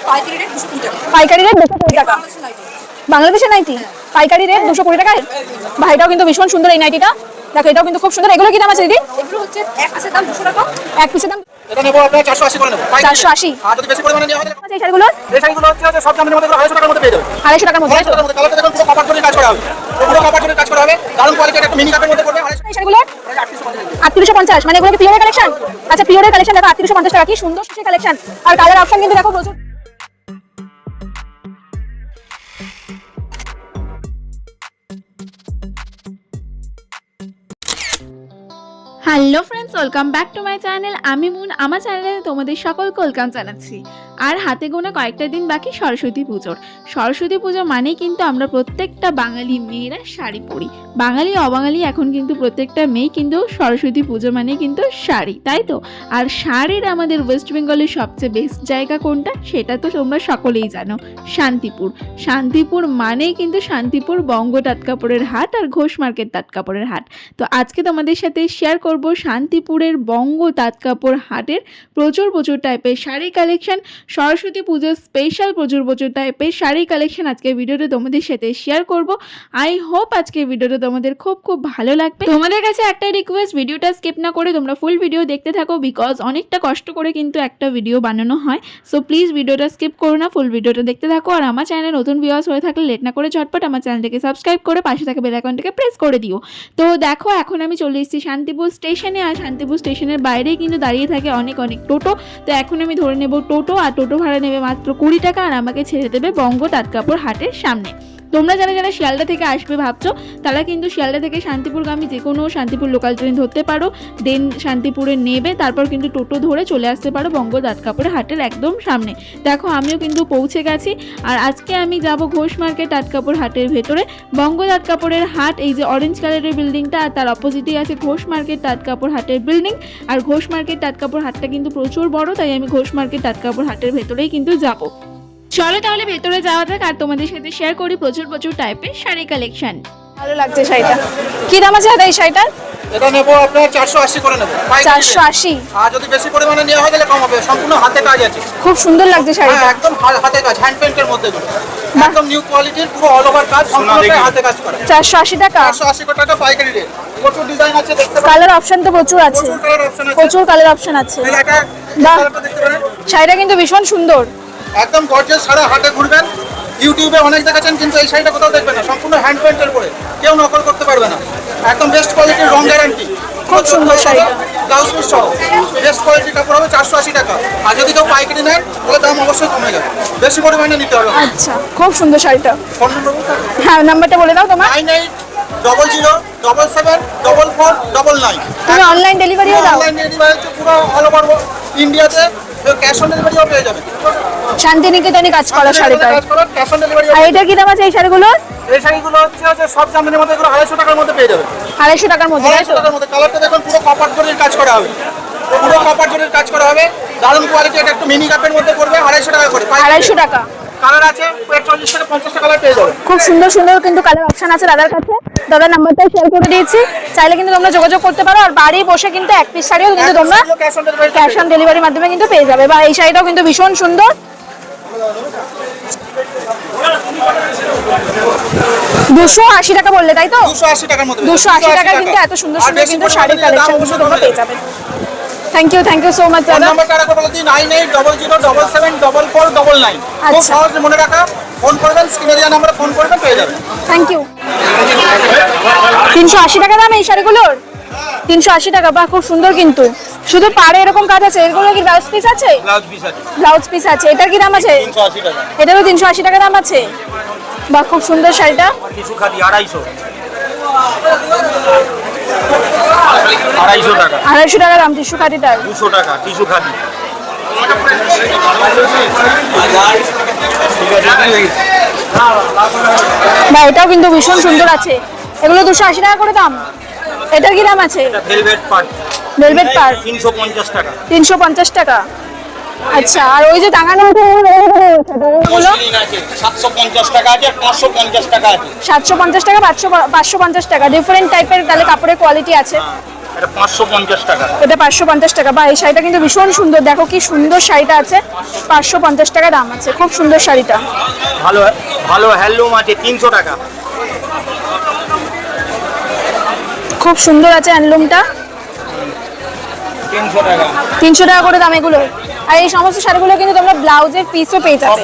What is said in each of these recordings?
পাইকারি রেট 220 টাকা। বাংলাদেশের নাইটি পাইকারি রেট 220 টাকা। ভাইটাও কিন্তু ভীষণ সুন্দর এই নাইটিটা, দেখো এটাও কিন্তু খুব সুন্দর। এগুলো কি দাম আছে দিদি? এগুলো হচ্ছে এক পিসের দাম 200 টাকা। এক পিসের দাম এটা নেব আপনারা 480 করে নেব। 480। আর যদি বেশি পরিমাণে নেওয়া হয় এই শাড়িগুলো হচ্ছে সব দামের মধ্যে 250 টাকার মধ্যে পেয়ে যাবেন। 250 টাকার মধ্যে। 250 টাকার মধ্যে কালারটা দেখুন পুরো কপার জরির কাজ করা হবে। পুরো কপার জরির কাজ করা হবে। দারুণ কোয়ালিটির একটা মিনি কাপের মধ্যে পড়বে। এই শাড়িগুলো 3850, মানে এগুলো কি পিওরের কালেকশন? আচ্ছা পিওরের কালেকশন দেখো 3850 টাকা, কি সুন্দর সেই কালেকশন। আর কালার অপশন কিন্তু দেখো প্রচুর। Hello friends, welcome back to my channel. আমি মুন। আমার চ্যানেলে তোমাদের সকলকে ওয়েলকাম জানাচ্ছি। আর হাতে গোনা কয়েকটা দিন বাকি সরস্বতী পুজোর। সরস্বতী পুজো মানেই কিন্তু আমরা প্রত্যেকটা বাঙালি মেয়েরা শাড়ি পরি। বাঙালি অবাঙালি এখন কিন্তু প্রত্যেকটা মেয়ে কিন্তু সরস্বতী পুজো মানে কিন্তু শাড়ি, তাই তো? আর শাড়ির আমাদের ওয়েস্ট বেঙ্গলের সবচেয়ে বেস্ট জায়গা কোনটা সেটা তো তোমরা সকলেই জানো, শান্তিপুর। শান্তিপুর মানেই কিন্তু শান্তিপুর বঙ্গ তাঁত কাপড়ের হাট আর ঘোষ মার্কেট তাঁত কাপড়ের হাট। তো আজকে তোমাদের সাথে শেয়ার করব শান্তিপুরের বঙ্গ তাঁত কাপড় হাটের প্রচুর টাইপের শাড়ি কালেকশন। সরস্বতী পুজোর স্পেশাল প্রচুর টাইপের শাড়ি কালেকশন আজকে ভিডিওতে তোমাদের সাথে শেয়ার করব। আই হোপ আজকে ভিডিওটা তোমাদের খুব ভালো লাগবে। তোমাদের কাছে একটা রিকোয়েস্ট, ভিডিওটা স্কিপ না করে তোমরা ফুল ভিডিও দেখতে থাকো, বিকজ অনেকটা কষ্ট করে কিন্তু একটা ভিডিও বানানো হয়। সো প্লিজ ভিডিওটা স্কিপ করো না, ফুল ভিডিওটা দেখতে থাকো। আর আমার চ্যানেলে নতুন ভিউয়ার্স হয়ে থাকলে লেট না করে ঝটপট আমার চ্যানেলটাকে সাবস্ক্রাইব করে পাশে থাকা বেল আইকনটাকে প্রেস করে দিও। তো দেখো এখন আমি চলে এসেছি শান্তিপুর স্টেশনে। আর শান্তিপুর স্টেশনের বাইরেই কিন্তু দাঁড়িয়ে থাকে অনেক টোটো। তো এখন আমি ধরে নেব টোটো, আর টোটো ভাড়া নেবে মাত্র 20 টাকা, আর আমাকে ছেড়ে দেবে বঙ্গ তাঁত কাপড় হাটের সামনে। তোমরা যারা শিয়ালদা থেকে আসবে ভাবছো, তারা কিন্তু শিয়ালদা থেকে শান্তিপুরগামী যে কোনো শান্তিপুর লোকাল ট্রেন ধরতে পারো, দেন শান্তিপুরে নেবে, তারপর কিন্তু টোটো ধরে চলে আসতে পারো বঙ্গ তাঁত কাপড়ের হাটের একদম সামনে। দেখো আমিও কিন্তু পৌঁছে গেছি। আর আজকে আমি যাব ঘোষ মার্কেট তাঁত কাপড় হাটের ভেতরে। বঙ্গ তাঁত কাপড়ের হাট, এই যে অরেঞ্জ কালারের বিল্ডিংটা, আর তার অপোজিটেই আছে ঘোষ মার্কেট তাঁত কাপড় হাটের বিল্ডিং। আর ঘোষ মার্কেট তাঁত কাপড় হাটটা কিন্তু প্রচুর বড়, তাই আমি ঘোষ মার্কেট তাঁত কাপড় হাটের ভেতরেই কিন্তু যাবো। চলো তাহলে ভেতরে যাওয়া যাক, আর তোমাদের সাথে শেয়ার করি প্রচুর টাইপের শাড়ি কালেকশন। ভালো লাগছে শাড়িটা। কি দাম আছে দাদা এই শাড়িটার? এটা নেব আপনারা 480 করে নেব। 480। আর যদি বেশি পরিমাণে নেওয়া হয় তাহলে কম হবে। সম্পূর্ণ হাতে কাজ আছে। খুব সুন্দর লাগছে শাড়িটা। একদম হাতে কাজ, হ্যান্ড পেইন্টের মধ্যে একদম নিউ কোয়ালিটির, পুরো অল ওভার কাজ, সম্পূর্ণ হাতে কাজ করা। 480 টাকা। 480 টাকা পাইকারি রেট। প্রচুর ডিজাইন আছে, দেখতে পাচ্ছেন। কালার অপশন তো প্রচুর আছে। প্রচুর কালার অপশন আছে। এটা বাহ, কালারটা দেখতে পারেন। শাড়িটা কিন্তু ভীষণ সুন্দর। একদম গর্জিয়াস। সারা হাটে ঘুরবেন, ইউটিউবে অনেক দেখাচ্ছেন, কিন্তু এই শাড়িটা কোথাও দেখবেন না। সম্পূর্ণ হ্যান্ড পেইন্টের উপরে, কেউ নকল করতে পারবে না। একদম বেস্ট কোয়ালিটির, রং গ্যারান্টি। খুব সুন্দর শাড়িটা। ব্লাউজ পিস সহ বেস্ট কোয়ালিটির কাপড় হবে 480 টাকা। আর যদি কেউ পাইকারি নেন তাহলে দাম অবশ্যই কমে যাবে, বেশি পরিমাণে নিতে হবে। আচ্ছা, খুব সুন্দর শাড়িটা। ফোন নম্বর? হ্যাঁ, নাম্বারটা বলে দাও তোমার। 9800774499। তুমি অনলাইন ডেলিভারিও দাও? অনলাইন ডেলিভারি হচ্ছে পুরো অল ওভার ইন্ডিয়াতে। ক্যাশ অন ডেলিভারিও পেয়ে যাবেন। শান্তিনিকেতনে কাজ করা শাড়িটা। Cash on delivery. আর এটার কি দাম আছে এই শাড়িগুলো? এই শাড়িগুলো হচ্ছে সব জামদানির মধ্যে, এগুলো 250 টাকার মধ্যে পেয়ে যাবেন। 250 টাকার মধ্যে? 250 টাকার মধ্যে। কালারটা দেখুন, পুরো কপার জরির কাজ করা হবে। পুরো কপার জরির কাজ করা হবে, দারুণ কোয়ালিটি। এটা একটু মিনি কাপের মধ্যে পড়বে 250 টাকা করে। 250 টাকা। কালার আছে 40 থেকে 50 কালার পেয়ে যাবে। খুব সুন্দর কিন্তু কালার অপশন আছে দাদার কাছে। দাদার নাম্বারটা শেয়ার করে দিয়েছি, চাইলে কিন্তু তোমরা যোগাযোগ করতে পারো। আর বাড়ি বসে কিন্তু এক পিস শাড়িও কিন্তু তোমরা ক্যাশ অন ডেলিভারির মাধ্যমে কিন্তু পেয়ে যাবে। বা এই শাড়িটাও কিন্তু ভীষণ সুন্দর। 280 টাকা বললে, তাই তো? 280 টাকার মধ্যে। 280 টাকা কিন্তু এত সুন্দর কিন্তু শাড়ির কালেকশন কিন্তু তোমরা পেয়ে যাবে। থ্যাংক ইউ সো মাচ দাদা। নাম্বারটা আরেকবার বলে দিই, 9800774499। খুব সহজে মনে রাখা। ফোন করবেন, স্ক্রিনে দেওয়া নম্বরে ফোন করবেন, পেয়ে যাবেন। Thank you. 380 টাকা দাম এই শাড়িগুলোর? 380 টাকা। বাহ, খুব সুন্দর কিন্তু। শুধু পাড়ে এরকম কাজ আছে। এগুলো কি ব্লাউজ পিস আছে? ব্লাউজ পিস আছে। ব্লাউজ পিস আছে। এটার কি দাম আছে? 380 টাকা। এটারও 380 টাকা দাম আছে। বাহ, খুব সুন্দর শাড়িটা। টিস্যু খাদি 250 টাকা। 250 টাকা দাম টিস্যু খাদিটার। 200 টাকা টিস্যু খাদি। বা এটাও কিন্তু ভীষণ সুন্দর আছে। এগুলো 280 টাকা করে দাম। এটার কি দাম আছে? ভেলভেট পাট। ভেলভেট পাট 350 টাকা। 350 টাকা। আচ্ছা, আর ওই যে টাঙানো গুলো 750 টাকা আছে, 550 টাকা আছে। 750 টাকা, 550 টাকা। ডিফারেন্ট টাইপের তাহলে কাপড়ের কোয়ালিটি আছে। এটা 550 টাকা। এটা 550 টাকা। বা এই শাড়িটা কিন্তু ভীষণ সুন্দর, দেখো কি সুন্দর শাড়িটা আছে, 550 টাকা দাম আছে, খুব সুন্দর শাড়িটা। ভালো ভালো হ্যান্ডলুম আছে 300 টাকা। খুব সুন্দর আছে হ্যান্ডলুমটা, 300 টাকা। 300 টাকা করে দাম এগুলো। আর এই সমস্ত শাড়িগুলো কিন্তু তোমরা ব্লাউজের পিসও পেয়ে যাবে,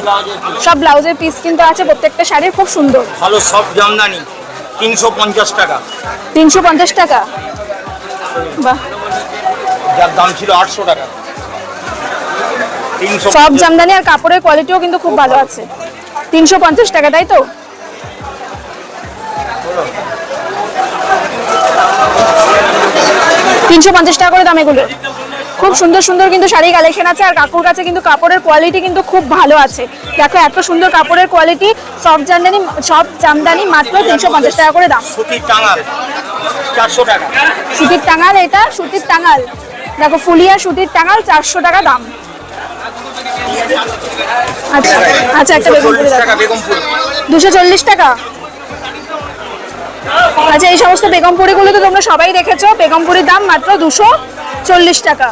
সব ব্লাউজের পিস কিন্তু আছে প্রত্যেকটা শাড়ির, খুব সুন্দর। ভালো সফট জামদানি 350 টাকা। 350 টাকা, বাহ। যার দাম ছিল 800 টাকা। 300 সব জামদানি আর কাপড়ের কোয়ালিটিও কিন্তু খুব ভালো আছে। 350 টাকা, তাই তো? $350 টাকা করে দাম এগুলো। খুব সুন্দর সুন্দর কিন্তু শাড়ি কালেকশন আছে, আর কাকুর কাছে কিন্তু কাপড়ের কোয়ালিটি কিন্তু খুব ভালো আছে। দেখো এত সুন্দর কাপড়ের কোয়ালিটি, সব জামদানি মাত্র 350 টাকা করে দাম। সুতির টাঙাল 400 টাকা। সুতির টাঙাল, এটা সুতির টাঙাল, দেখো ফুলিয়া সুতির টাঙাল 400 টাকা দাম। আচ্ছা আচ্ছা, একটা বেগুন ফুল 240 টাকা বেগম ফুল। 240 টাকা। আচ্ছা, এই সমস্ত বেগমপুরিগুলো তো তোমরা সবাই দেখেছো, বেগমপুরির দাম মাত্র 240 টাকা।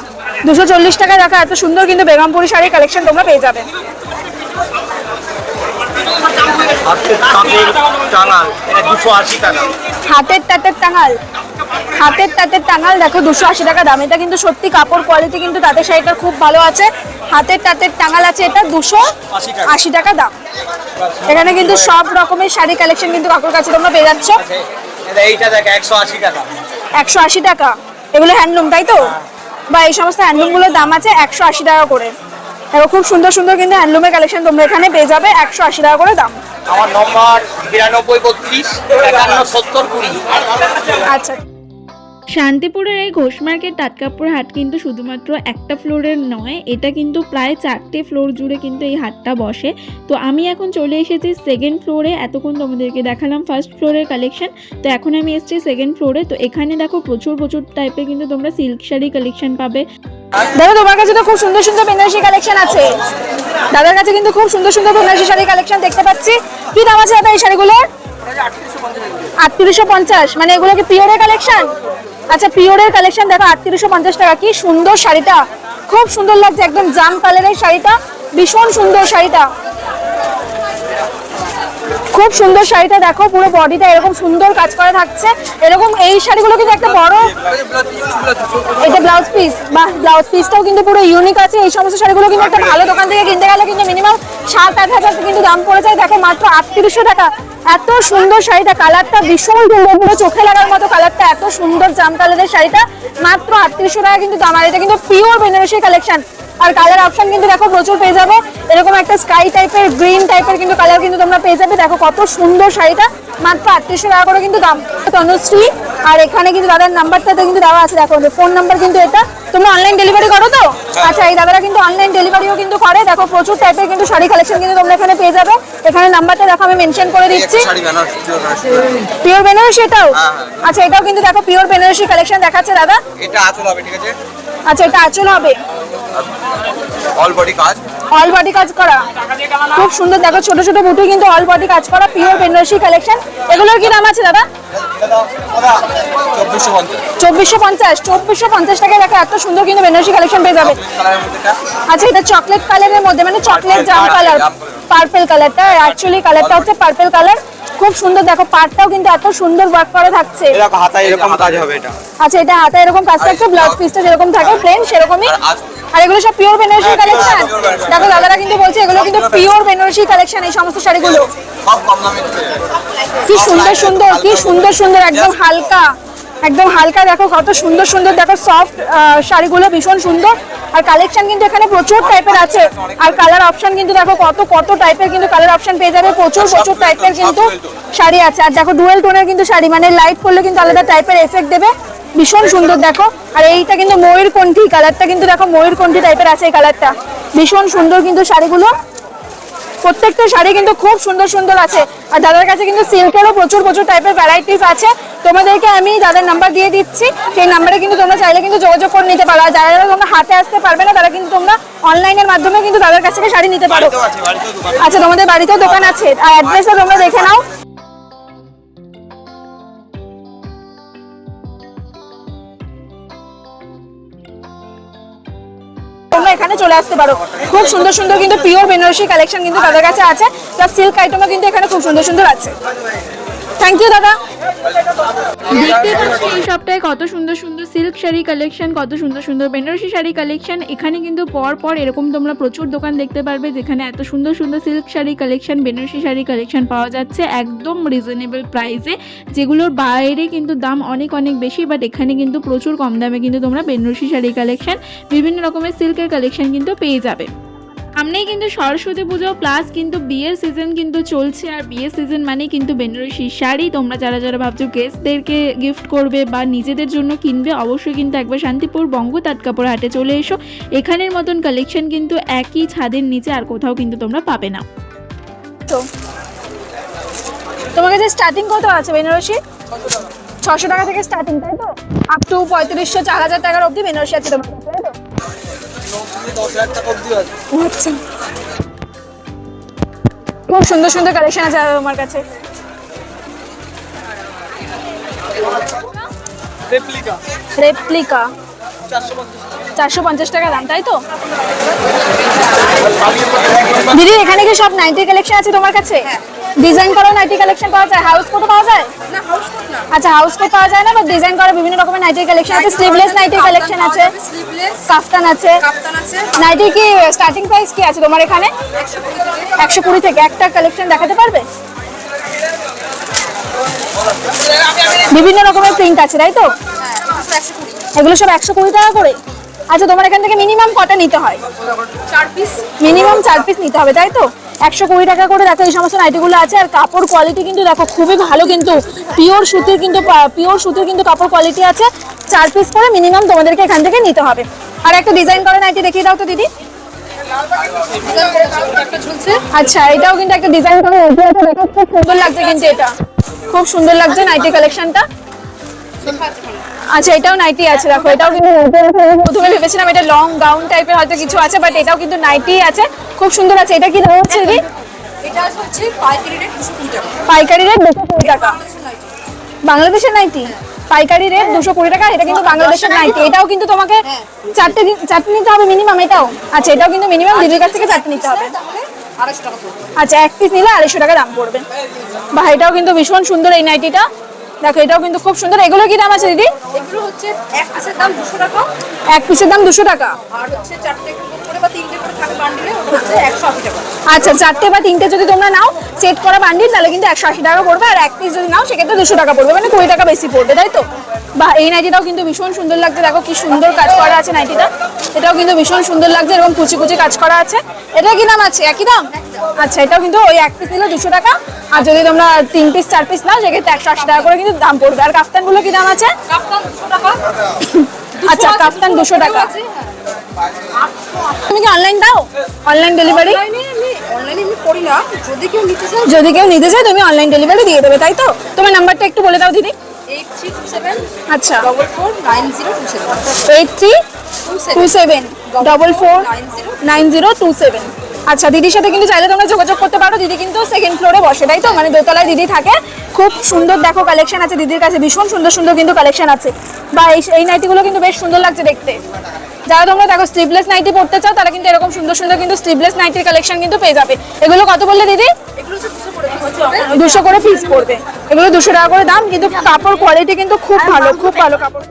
240 টাকা দেখা এত সুন্দর কিন্তু বেগমপুরি শাড়ির কালেকশন তোমরা পেয়ে যাবে। হাতের তাঁতের টাঙাল এটা 280 টাকা। হাতের তাঁতের টাঙাল, হাতের তাঁতের টাঙাল দেখো 280 টাকা দাম। এটা কিন্তু সত্যি কাপড় কোয়ালিটি কিন্তু তাঁতের শাড়িটা খুব ভালো আছে। হাতের তাঁতের টাঙাল আছে, এটা 280 টাকা দাম। এখানে কিন্তু সব রকমের শাড়ি কালেকশন কিন্তু কাকুর কাছে তোমরা পেয়ে যাচ্ছ। এইটা দেখ 180 টাকা। 180 টাকা, এগুলো হ্যান্ডলুম তাই তো? বা এই সমস্ত হ্যান্ডলুমগুলোর দাম আছে 180 টাকা করে। দেখো খুব সুন্দর সুন্দর কিন্তু হ্যান্ডলুমের কালেকশন তোমরা এখানে পেয়ে যাবে, 180 টাকা করে দাম। আমার নম্বর 9232 51 70 20। আচ্ছা, শান্তিপুরের এই ঘোষ মার্কেট তাঁতকাপড় হাট কিন্তু শুধুমাত্র একটা ফ্লোরের নয়, এটা কিন্তু প্রায় 4টে ফ্লোর জুড়ে কিন্তু এই হাটটা বসে। তো আমি এখন চলে এসেছি সেকেন্ড ফ্লোরে। এতক্ষণ তোমাদেরকে দেখালাম ফার্স্ট ফ্লোরের কালেকশন, তো এখন আমি এসেছি সেকেন্ড ফ্লোরে। তো এখানে দেখো প্রচুর টাইপের কিন্তু তোমরা সিল্ক শাড়ি কালেকশন পাবে। দেখো তোমার কাছে তো খুব সুন্দর সুন্দর বেনারসি কালেকশন আছে, দাদার কাছে কিন্তু খুব সুন্দর সুন্দর বেনারসি শাড়ি কালেকশন দেখতে পাচ্ছি। কি দাম আছে দাদা এই শাড়িগুলো? 3850। মানে এগুলো কি পিওরের কালেকশন? আচ্ছা, পিওরের কালেকশন দেখো 3850 টাকা। কি সুন্দর শাড়িটা, খুব সুন্দর লাগছে, একদম জাম কালারের শাড়িটা, ভীষণ সুন্দর শাড়িটা, খুব সুন্দর শাড়িটা। দেখো পুরো বডিটা এরকম সুন্দর কাজ করা থাকছে। এরকম এই শাড়িগুলো কিন্তু একটা বড়, এটা ব্লাউজ পিস, বা ব্লাউজ পিসটাও কিন্তু পুরো ইউনিক আছে। এই সমস্ত শাড়িগুলো কিন্তু একটা ভালো দোকান থেকে কিনতে গেলে কিন্তু মিনিমাম 7-8 হাজার কিন্তু দাম পড়ে যায়। দেখো মাত্র 3800 টাকা। এত সুন্দর শাড়িটা, কালারটা ভীষণ সুন্দর, পুরো চোখে লাগার মতো কালারটা, এত সুন্দর জাম কালারের শাড়িটা মাত্র 3800 টাকা কিন্তু দাম। আর এটা কিন্তু পিওর বেনারসি কালেকশন। আর কালার অপশন কিন্তু দেখো প্রচুর পেয়ে যাবে। এরকম একটা স্কাই টাইপের, গ্রিন টাইপের কিন্তু কালার কিন্তু তোমরা পেয়ে যাবে। দেখো কত সুন্দর শাড়িটা, মাত্র 3800 টাকা করে কিন্তু দাম। তনুশ্রী, আর এখানে কিন্তু দাদার নাম্বারটাতে কিন্তু দেওয়া আছে, দেখো ফোন নাম্বার কিন্তু এটা। তোমরা অনলাইন ডেলিভারি করো তো? আচ্ছা, এই দাদারা কিন্তু অনলাইন ডেলিভারিও কিন্তু করে। দেখো প্রচুর টাইপের কিন্তু শাড়ি কালেকশন কিন্তু তোমরা এখানে পেয়ে যাবে। এখানে নাম্বারটা দেখো আমি মেনশন করে দিচ্ছি। পিওর বেনারসি এটাও? আচ্ছা, এটাও কিন্তু দেখো পিওর বেনারসি কালেকশন দেখাচ্ছে দাদা। এটা আঁচল হবে, ঠিক আছে? আচ্ছা, এটা আঁচল হবে, অল বডি কাজ, অল বডি কাজ করা, খুব সুন্দর। দেখো ছোট ছোট বুটি কিন্তু অল বডি কাজ করা, পিওর বেনারসি কালেকশন। এগুলোর কি দাম আছে দাদা? 2450। 2450 টাকায় দেখো এত সুন্দর কিন্তু বেনারসি কালেকশন পেয়ে যাবে। আচ্ছা, এটা চকলেট কালারের মধ্যে, মানে চকলেট জাম কালার, পার্পল কালারটা, অ্যাকচুয়ালি কালারটা হচ্ছে পার্পল কালার। খুব সুন্দর, দেখো পাড়টাও কিন্তু এত সুন্দর ওয়ার্ক করা থাকছে। এরকম হাতায় এরকম কাজ হবে এটা। আচ্ছা, এটা হাতে এরকম কাজ থাকছে, ব্লাউজ পিসটা যেরকম থাকে প্লেন সেরকমই। আর এগুলো সব পিওর বেনারসি কালেকশন। দেখো দাদারা কিন্তু বলছে এগুলো কিন্তু পিওর বেনারসি কালেকশন। এই সমস্ত শাড়িগুলো সব কম দামে কি সুন্দর সুন্দর, কি সুন্দর সুন্দর, একদম হালকা, একদম হালকা। দেখো কত সুন্দর সুন্দর, দেখো সফট শাড়িগুলো ভীষণ সুন্দর। আর কালেকশন কিন্তু এখানে প্রচুর টাইপের আছে। আর কালার অপশন কিন্তু দেখো কত টাইপের কিন্তু কালার অপশন পেয়ে যাবে। প্রচুর টাইপের কিন্তু শাড়ি আছে। আর দেখো ডুয়েল টোনের কিন্তু শাড়ি, মানে লাইট করলে কিন্তু আলাদা টাইপের এফেক্ট দেবে, ভীষণ সুন্দর। দেখো, আর এইটা কিন্তু ময়ূরকণ্ঠী কালারটা, কিন্তু দেখো ময়ূরকণ্ঠী টাইপের আছে এই কালারটা, ভীষণ সুন্দর কিন্তু শাড়িগুলো। প্রত্যেকটা শাড়ি কিন্তু খুব সুন্দর সুন্দর আছে। আর দাদার কাছে কিন্তু সিল্কেরও প্রচুর টাইপের ভ্যারাইটিস আছে। তোমাদেরকে আমি দাদার নাম্বার দিয়ে দিচ্ছি, সেই নাম্বারে কিন্তু তোমরা চাইলে কিন্তু যোগাযোগ করে নিতে পারো। আর যারা তোমরা হাতে আসতে পারবে না তারা কিন্তু তোমরা অনলাইনের মাধ্যমে কিন্তু দাদার কাছ থেকে শাড়ি নিতে পারো। আচ্ছা, তোমাদের বাড়িতেও দোকান আছে, আর অ্যাড্রেসটা তোমরা দেখে নাও। এখানে চলে আসতে পারো। খুব সুন্দর সুন্দর কিন্তু পিওর বেনারসি কালেকশন কিন্তু তাদের কাছে আছে, প্লাস সিল্ক আইটেমও কিন্তু এখানে খুব সুন্দর সুন্দর আছে। থ্যাংক ইউ দাদা। দেখতে পাচ্ছি এই সপ্তাহে কত সুন্দর সুন্দর সিল্ক শাড়ি কালেকশন, কত সুন্দর সুন্দর বেনারসি শাড়ি কালেকশন। এখানে কিন্তু পর পর এরকম তোমরা প্রচুর দোকান দেখতে পারবে যেখানে এত সুন্দর সুন্দর silk sari collection, Banarasi sari collection পাওয়া যাচ্ছে একদম রিজনেবল প্রাইসে, যেগুলোর বাইরে কিন্তু দাম অনেক অনেক বেশি, বাট এখানে কিন্তু প্রচুর কম দামে কিন্তু তোমরা বেনারসি শাড়ি কালেকশন, বিভিন্ন রকমের সিল্কের কালেকশন কিন্তু পেয়ে যাবে। সামনেই কিন্তু সরস্বতী পুজো প্লাস কিন্তু বিয়ের সিজন কিন্তু চলছে, আর বিয়ের সিজন মানে কিন্তু বেনারসি শাড়ি। তোমরা যারা যারা ভাবছো গেস্টদেরকে গিফট করবে বা নিজেদের জন্য কিনবে, অবশ্যই কিন্তু একবার শান্তিপুর বঙ্গ তাঁত কাপড় হাটে চলে এসো। এখানের মতন কালেকশন কিন্তু একই ছাদের নিচে আর কোথাও কিন্তু তোমরা পাবে না। তো তোমার কাছে স্টার্টিং কত আছে বেনারসি? 600 টাকা থেকে স্টার্টিং, তাই তো? আপ টু 3500 4000 টাকার অবধি বেনারসি আছে তোমার কাছে, তাই তো? আচ্ছা, খুব সুন্দর সুন্দর কালেকশন আছে আমার কাছে। রেপ্লিকা 450 টাকা দাম, তাই তো? দিদি এখানে কি সব নাইটি কালেকশন আছে তোমার কাছে? ডিজাইন করা নাইটি কালেকশন পাওয়া যায়? হাউস কোট পাওয়া যায়? না হাউস কোট না, আচ্ছা হাউস কোট পাওয়া যায় না, বাট ডিজাইন করা বিভিন্ন রকমের নাইটি কালেকশন আছে। স্লিভলেস নাইটি কালেকশন আছে, স্লিভলেস কাফতান আছে। কাপ্তান আছে। নাইটি কি স্টার্টিং প্রাইস কি আছে তোমার এখানে? 120 থেকে। একটা কালেকশন দেখাতে পারবে? বিভিন্ন রকমের প্রিন্ট আছে, তাই তো? এগুলো সব 120 টাকা করে। আচ্ছা, তোমার এখান থেকে মিনিমাম কটা নিতে হয়? 4 পিস। মিনিমাম 4 পিস নিতে হবে, তাই তো? 120 টাকা করে। দেখো এই সমস্ত নাইটিগুলো আছে, আর কাপড় কোয়ালিটি কিন্তু দেখো খুবই ভালো, কিন্তু পিওর সুতির কিন্তু কাপড় কোয়ালিটি আছে। 4 পিস করে মিনিমাম তোমাদেরকে এখান থেকে নিতে হবে। আর একটা ডিজাইন করা নাইটি দেখিয়ে দাও তো দিদি। একটা ঝুলছে। আচ্ছা, এটাও কিন্তু একটা ডিজাইন করা নাইটি আছে, দেখো খুব সুন্দর লাগছে কিন্তু, এটা খুব সুন্দর লাগছে নাইটি কালেকশনটা। আচ্ছা, এটাও নাইটি আছে, দেখো এটাও কিন্তু প্রথমে ভেবেছিলাম এটা লং গাউন টাইপের হয়তো কিছু আছে, বাট এটাও কিন্তু নাইটি আছে, খুব সুন্দর আছে। এটা কি দাম হচ্ছে দিদি? এটা হচ্ছে পাইকারি রেট 220 টাকা। পাইকারি রেট 220 টাকা। বাংলাদেশের নাইটি পাইকারি রেট 220 টাকা। এটা কিন্তু বাংলাদেশের নাইটি। এটাও কিন্তু তোমাকে চারটে নিতে হবে মিনিমাম, এটাও। আচ্ছা, এটাও কিন্তু মিনিমাম দিদির কাছ থেকে 4টে নিতে হবে। তাহলে 250 টাকা পড়বে। আচ্ছা, এক পিস নিলে 250 টাকা দাম পড়বে। বা এটাও কিন্তু ভীষণ সুন্দর এই নাইটিটা, দেখো এটাও কিন্তু খুব সুন্দর। এগুলো কি দাম আছে দিদি? এগুলো হচ্ছে এক পিসের দাম 200 টাকা, এক পিসের দাম 200 টাকা। আর হচ্ছে 4টে করে বা 3টে করে থাকে বান্ডিলে, ওটা হচ্ছে 180 টাকা। আচ্ছা, 4টে বা 3টে যদি তোমরা নাও সেট করা বান্ডিল, তাহলে কিন্তু 180 টাকা পড়বে। আর এক পিস যদি নাও সেক্ষেত্রে 200 টাকা পড়বে, মানে 20 টাকা বেশি পড়বে, তাই তো? বা এই নাইটিটাও কিন্তু ভীষণ সুন্দর লাগছে, দেখো কি সুন্দর কাজ করা আছে নাইটিটা। এটাও কিন্তু ভীষণ সুন্দর লাগছে, এবং কুচি কুচি কাজ করা আছে। এটা কি দাম আছে? একই দাম। আচ্ছা, এটাও কিন্তু ওই এক পিস নিলে 200 টাকা, আর যদি তোমরা 3 পিস 4 পিস নাও সেক্ষেত্রে 180 টাকা করে কিন্তু দাম পড়বে। আর কাফতানগুলো কি দাম আছে? কাপ্তান 200 টাকা। আচ্ছা, কাফতান 200 টাকা। তুমি কি অনলাইন দাও? Online delivery? অনলাইনে আমি করি না, যদি কেউ নিতে চায়। যদি কেউ নিতে চায় তুমি অনলাইন ডেলিভারি দিয়ে দেবে, তাই তো? তোমার নাম্বারটা একটু বলে দাও দিদি। 8327 আচ্ছা, 449027 8327 449027। আচ্ছা, দিদির সাথে কিন্তু চাইলে তোমরা যোগাযোগ করতে পারো। দিদি কিন্তু সেকেন্ড ফ্লোরে বসে, তাই তো? মানে দোতলায় দিদি থাকে। খুব সুন্দর দেখো কালেকশন আছে দিদির কাছে, ভীষণ সুন্দর সুন্দর কিন্তু কালেকশন আছে। বা এই নাইটিগুলো কিন্তু বেশ সুন্দর লাগছে দেখতে। যারা তোমরা দেখো স্লিভলেস নাইটি পড়তে চাও, তারা কিন্তু এরকম সুন্দর সুন্দর কিন্তু স্লিভলেস নাইটির কালেকশন কিন্তু পেয়ে যাবে। এগুলো কত বললে দিদি? এগুলো হচ্ছে 200 করে পিস হবে। 200 করে পিস পড়বে। এগুলো 200 টাকা করে দাম, কিন্তু কাপড় কোয়ালিটি কিন্তু খুব ভালো, খুব ভালো কাপড়।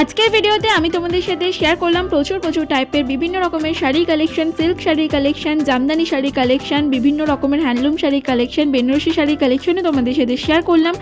আজকের ভিডিওতে আমি তোমাদের সাথে শেয়ার করলাম প্রচুর টাইপের বিভিন্ন রকমের sari collection, silk sari collection, Jamdani sari collection, বিভিন্ন রকমের হ্যান্ডলুম শাড়ি কালেকশন, বেনারসি শাড়ি কালেকশনও তোমাদের সাথে শেয়ার করলাম।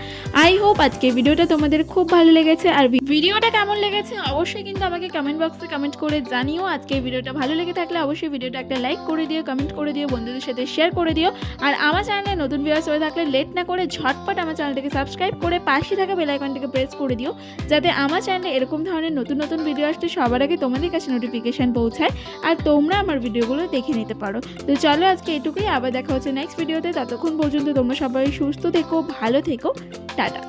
আই হোপ আজকের ভিডিওটা তোমাদের খুব ভালো লেগেছে। আর ভিডিওটা কেমন লেগেছে অবশ্যই কিন্তু আমাকে কমেন্ট বক্সে কমেন্ট করে জানিও। আজকের ভিডিওটা ভালো লেগে থাকলে অবশ্যই ভিডিওটা একটা লাইক করে দিও, কমেন্ট করে দিও, বন্ধুদের সাথে শেয়ার করে দিও। আর আমার চ্যানেলে নতুন ভিউয়ার্স হয়ে থাকলে লেট না করে ঝটপট আমার চ্যানেলটাকে সাবস্ক্রাইব করে পাশে থাকা বেল আইকনটাকে প্রেস করে দিও, যাতে আমার চ্যানেলে এরকম ধরনের নতুন নতুন ভিডিও আসতে সবার আগে তোমাদের কাছে নোটিফিকেশন পৌঁছায়, আর তোমরা আমার ভিডিওগুলো দেখে নিতে পারো। তো চলো আজকে এটুকুই, আবার দেখা হচ্ছে নেক্সট ভিডিওতে। ততক্ষণ পর্যন্ত তোমরা সবাই সুস্থ থেকো, ভালো থেকো, টাটা।